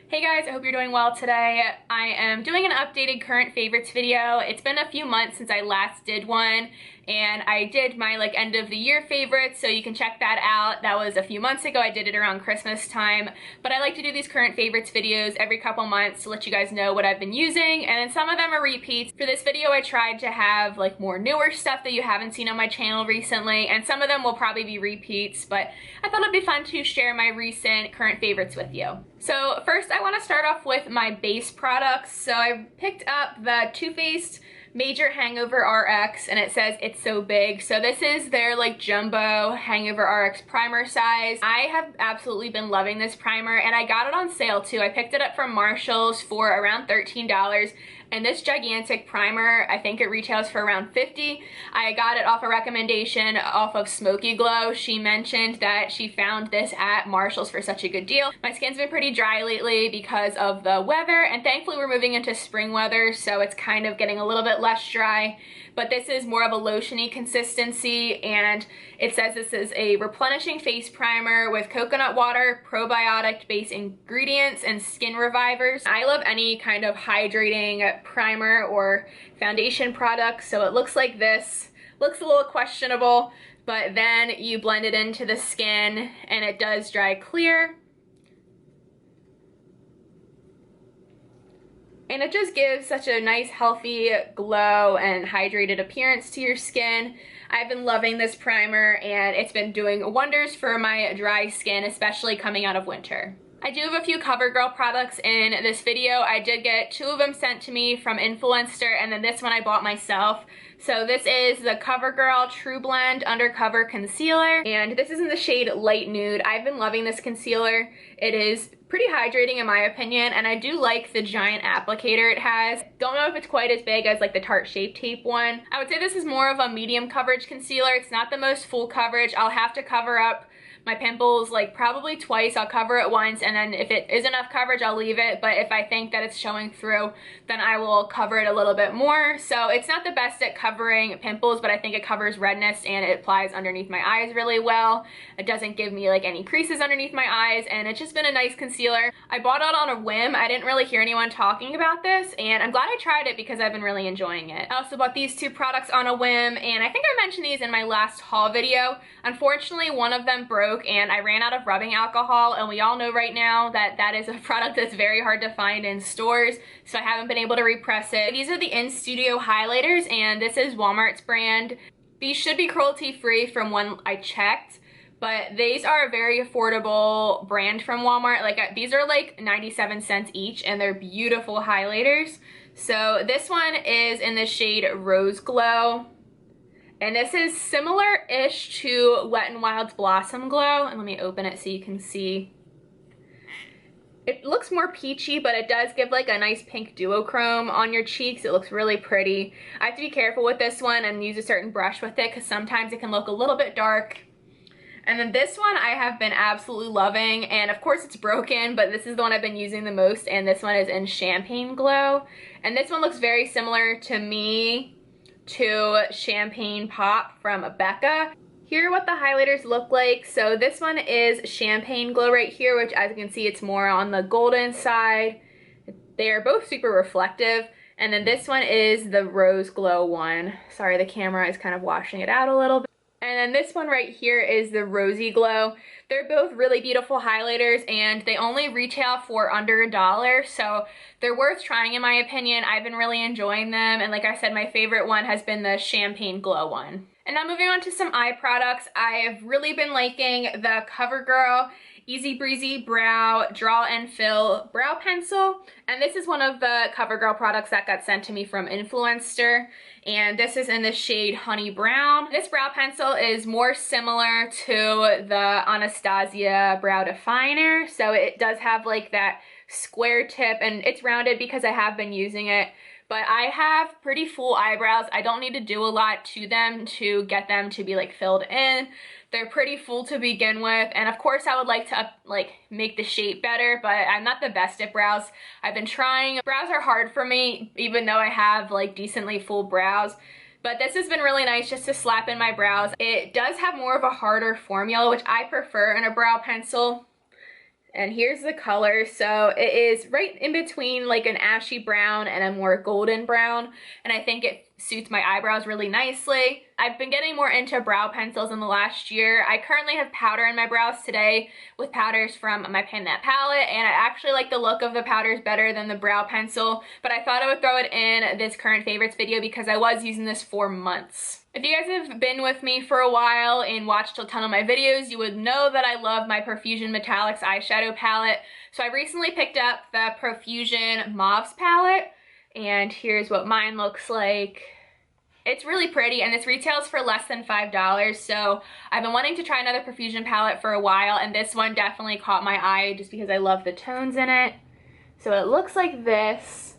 Hey guys, I hope you're doing well today. I am doing an updated current favorites video. It's been a few months since I last did one, and I did my end of the year favorites, so you can check that out. That was a few months ago. I did it around Christmas time, but I like to do these current favorites videos every couple months to let you guys know what I've been using, and then some of them are repeats. For this video, I tried to have more newer stuff that you haven't seen on my channel recently, and some of them will probably be repeats, but I thought it'd be fun to share my recent current favorites with you. So first I want to start off with my base products. So I picked up the Faced Major Hangover Rx, and it says it's so big. So this is their jumbo Hangover Rx primer size. I have absolutely been loving this primer, and I got it on sale too. I picked it up from Marshall's for around $13. And this gigantic primer, I think it retails for around $50. I got it off a recommendation off of Smoky Glow. She mentioned that she found this at Marshall's for such a good deal. My skin's been pretty dry lately because of the weather, and thankfully we're moving into spring weather, so it's kind of getting a little bit less dry. But this is more of a lotiony consistency, and it says this is a replenishing face primer with coconut water, probiotic-based ingredients, and skin revivers. I love any kind of hydrating primer or foundation product, so it looks like this. Looks a little questionable, but then you blend it into the skin, and it does dry clear. And it just gives such a nice, healthy glow and hydrated appearance to your skin. I've been loving this primer, and it's been doing wonders for my dry skin, especially coming out of winter. I do have a few CoverGirl products in this video. I did get 2 of them sent to me from Influencer, and then this one I bought myself. So this is the Covergirl True Blend Undercover Concealer, and this is in the shade Light Nude. I've been loving this concealer. It is pretty hydrating in my opinion, and I do like the giant applicator it has. Don't know if it's quite as big as the Tarte Shape Tape one. I would say this is more of a medium coverage concealer. It's not the most full coverage. I'll have to cover up my pimples probably twice. I'll cover it once, and then if it is enough coverage, I'll leave it. But if I think that it's showing through, then I will cover it a little bit more. So it's not the best at covering pimples, but I think it covers redness, and it applies underneath my eyes really well. It doesn't give me any creases underneath my eyes, and it's just been a nice concealer. I bought it on a whim. I didn't really hear anyone talking about this, and I'm glad I tried it because I've been really enjoying it. I also bought these 2 products on a whim, and I think I mentioned these in my last haul video. Unfortunately, one of them broke, and I ran out of rubbing alcohol, and we all know right now that that is a product that's very hard to find in stores, so I haven't been able to repress it. These are the In Studio highlighters, and this is Walmart's brand. These should be cruelty free from when I checked, but these are a very affordable brand from Walmart. These are 97 cents each, and they're beautiful highlighters. So this one is in the shade Rose Glow. And this is similar-ish to Wet n Wild's Blossom Glow. And let me open it so you can see. It looks more peachy, but it does give a nice pink duochrome on your cheeks. It looks really pretty. I have to be careful with this one and use a certain brush with it, because sometimes it can look a little bit dark. And then this one I have been absolutely loving, and of course it's broken, but this is the one I've been using the most, and this one is in Champagne Glow. And this one looks very similar to me to Champagne Pop from Becca. Here are what the highlighters look like. So this one is Champagne Glow right here, which as you can see, it's more on the golden side. They are both super reflective. And then this one is the Rose Glow one. Sorry, the camera is kind of washing it out a little bit. And then this one right here is the Rosy Glow. They're both really beautiful highlighters, and they only retail for under $1, so they're worth trying in my opinion. I've been really enjoying them, and like I said, my favorite one has been the Champagne Glow one. And now moving on to some eye products, I have really been liking the Covergirl Easy Breezy Brow Draw and Fill Brow Pencil. And this is one of the Covergirl products that got sent to me from Influencer. And this is in the shade Honey Brown. This brow pencil is more similar to the Anastasia Brow Definer. So it does have that square tip, and it's rounded because I have been using it. But I have pretty full eyebrows. I don't need to do a lot to them to get them to be filled in. They're pretty full to begin with, and of course I would like to make the shape better, but I'm not the best at brows. I've been trying. Brows are hard for me, even though I have decently full brows. But this has been really nice just to slap in my brows. It does have more of a harder formula, which I prefer in a brow pencil. And here's the color. So it is right in between like an ashy brown and a more golden brown. And I think it suits my eyebrows really nicely. I've been getting more into brow pencils in the last year. I currently have powder in my brows today with powders from my Panette palette, and I actually like the look of the powders better than the brow pencil, but I thought I would throw it in this current favorites video because I was using this for months. If you guys have been with me for a while and watched a ton of my videos, you would know that I love my Profusion Metallics eyeshadow palette. So I recently picked up the Profusion Mauves palette, and here's what mine looks like. It's really pretty, and this retails for less than $5, so I've been wanting to try another Profusion palette for a while, and this one definitely caught my eye just because I love the tones in it. So it looks like this.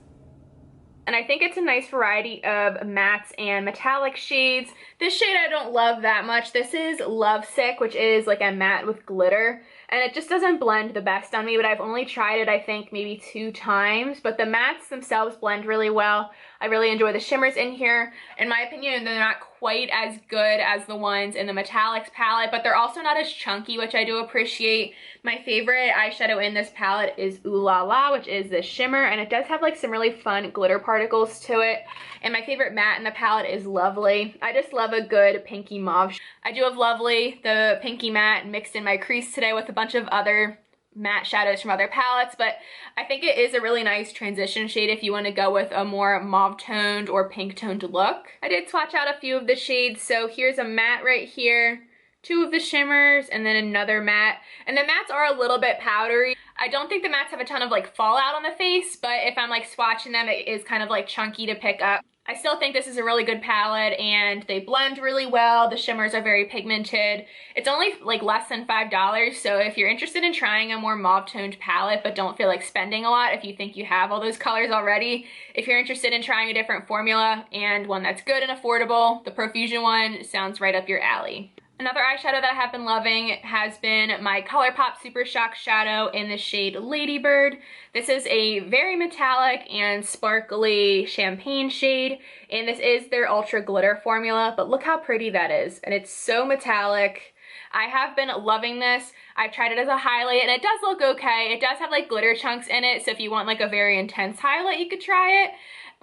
And I think it's a nice variety of mattes and metallic shades. This shade I don't love that much. This is Lovesick, which is like a matte with glitter. And it just doesn't blend the best on me, but I've only tried it, I think, maybe 2 times. But the mattes themselves blend really well. I really enjoy the shimmers in here. In my opinion, they're not quite as good as the ones in the metallics palette, but they're also not as chunky, which I do appreciate. My favorite eyeshadow in this palette is Ooh La La, which is this shimmer, and it does have like some really fun glitter particles to it. And my favorite matte in the palette is Lovely. I just love a good pinky mauve. I do have Lovely, the pinky matte, mixed in my crease today with a bunch of other matte shadows from other palettes, but I think it is a really nice transition shade if you want to go with a more mauve toned or pink toned look. I did swatch out a few of the shades, so here's a matte right here, 2 of the shimmers, and then another matte. And the mattes are a little bit powdery. I don't think the mattes have a ton of like fallout on the face, but if I'm like swatching them, it is kind of like chunky to pick up. I still think this is a really good palette, and they blend really well. The shimmers are very pigmented. It's only like less than $5, so if you're interested in trying a more mauve toned palette but don't feel like spending a lot, if you think you have all those colors already, if you're interested in trying a different formula and one that's good and affordable, the Profusion one sounds right up your alley. Another eyeshadow that I have been loving has been my Colourpop Supershock shadow in the shade Ladybird. This is a very metallic and sparkly champagne shade, and this is their Ultra Glitter formula, but look how pretty that is, and it's so metallic. I have been loving this. I've tried it as a highlight, and it does look okay. It does have like glitter chunks in it, so if you want like a very intense highlight, you could try it.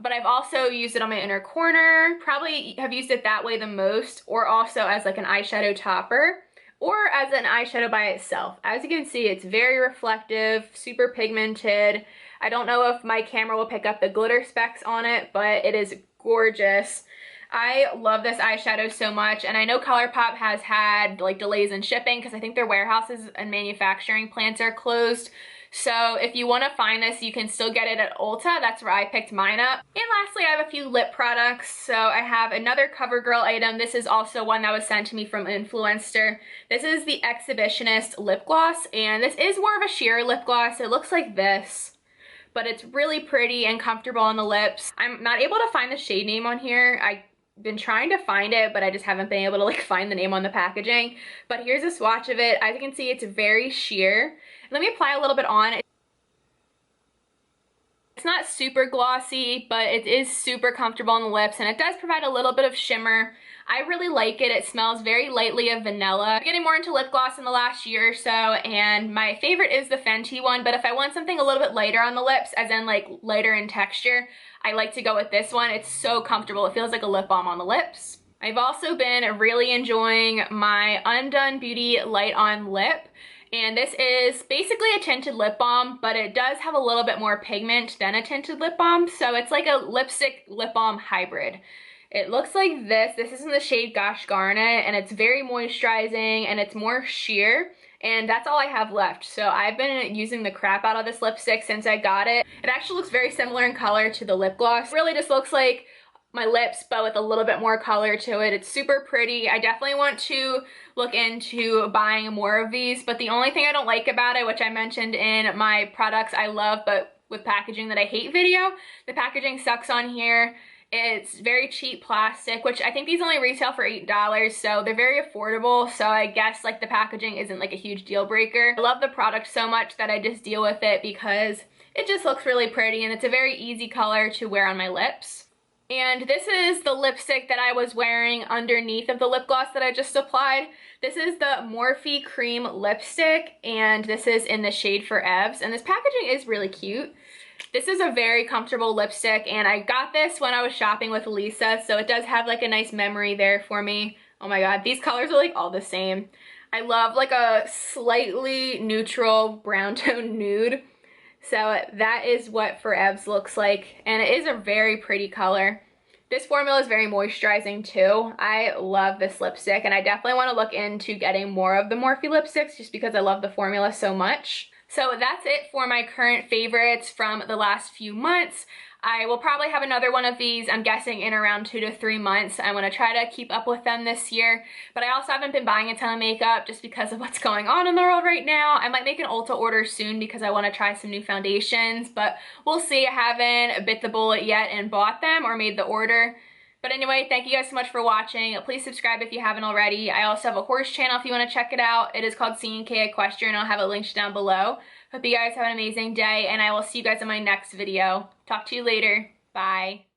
But I've also used it on my inner corner, probably have used it that way the most, or also as like an eyeshadow topper, or as an eyeshadow by itself. As you can see, it's very reflective, super pigmented. I don't know if my camera will pick up the glitter specks on it, but it is gorgeous. I love this eyeshadow so much, and I know Colourpop has had like delays in shipping because I think their warehouses and manufacturing plants are closed. So if you want to find this, you can still get it at Ulta. That's where I picked mine up. And lastly, I have a few lip products. So I have another Covergirl item. This is also one that was sent to me from Influencer. This is the Exhibitionist Lip Gloss, and this is more of a sheer lip gloss. It looks like this, but it's really pretty and comfortable on the lips. I'm not able to find the shade name on here. I've been trying to find it, but I just haven't been able to like find the name on the packaging. But here's a swatch of it. As you can see, it's very sheer. Let me apply a little bit on. It's not super glossy, but it is super comfortable on the lips, and it does provide a little bit of shimmer. I really like it. It smells very lightly of vanilla. I'm getting more into lip gloss in the last year or so, and my favorite is the Fenty one, but if I want something a little bit lighter on the lips, as in like lighter in texture, I like to go with this one. It's so comfortable. It feels like a lip balm on the lips. I've also been really enjoying my Undone Beauty Light On Lip. And this is basically a tinted lip balm, but it does have a little bit more pigment than a tinted lip balm. So it's like a lipstick lip balm hybrid. It looks like this. This is in the shade Gosh Garnet, and it's very moisturizing and it's more sheer. And that's all I have left. So I've been using the crap out of this lipstick since I got it. It actually looks very similar in color to the lip gloss. It really just looks like my lips, but with a little bit more color to it. It's super pretty. I definitely want to look into buying more of these, but the only thing I don't like about it, which I mentioned in my products I love but with packaging that I hate video, the packaging sucks on here. It's very cheap plastic, which I think these only retail for $8, so they're very affordable, so I guess like the packaging isn't like a huge deal breaker. I love the product so much that I just deal with it because it just looks really pretty, and it's a very easy color to wear on my lips. And this is the lipstick that I was wearing underneath of the lip gloss that I just applied. This is the Morphe Cream Lipstick, and this is in the shade Forevs, and this packaging is really cute. This is a very comfortable lipstick, and I got this when I was shopping with Lisa, so it does have like a nice memory there for me. Oh my god, these colors are like all the same. I love like a slightly neutral brown tone nude. So that is what Forevs looks like, and it is a very pretty color. This formula is very moisturizing too. I love this lipstick, and I definitely want to look into getting more of the Morphe lipsticks just because I love the formula so much. So that's it for my current favorites from the last few months. I will probably have another one of these, I'm guessing, in around 2 to 3 months. I want to try to keep up with them this year, but I also haven't been buying a ton of makeup just because of what's going on in the world right now. I might make an Ulta order soon because I want to try some new foundations, but we'll see. I haven't bit the bullet yet and bought them or made the order. But anyway, thank you guys so much for watching. Please subscribe if you haven't already. I also have a horse channel if you want to check it out. It is called C&K Equestrian. I'll have it linked down below. Hope you guys have an amazing day, and I will see you guys in my next video. Talk to you later. Bye.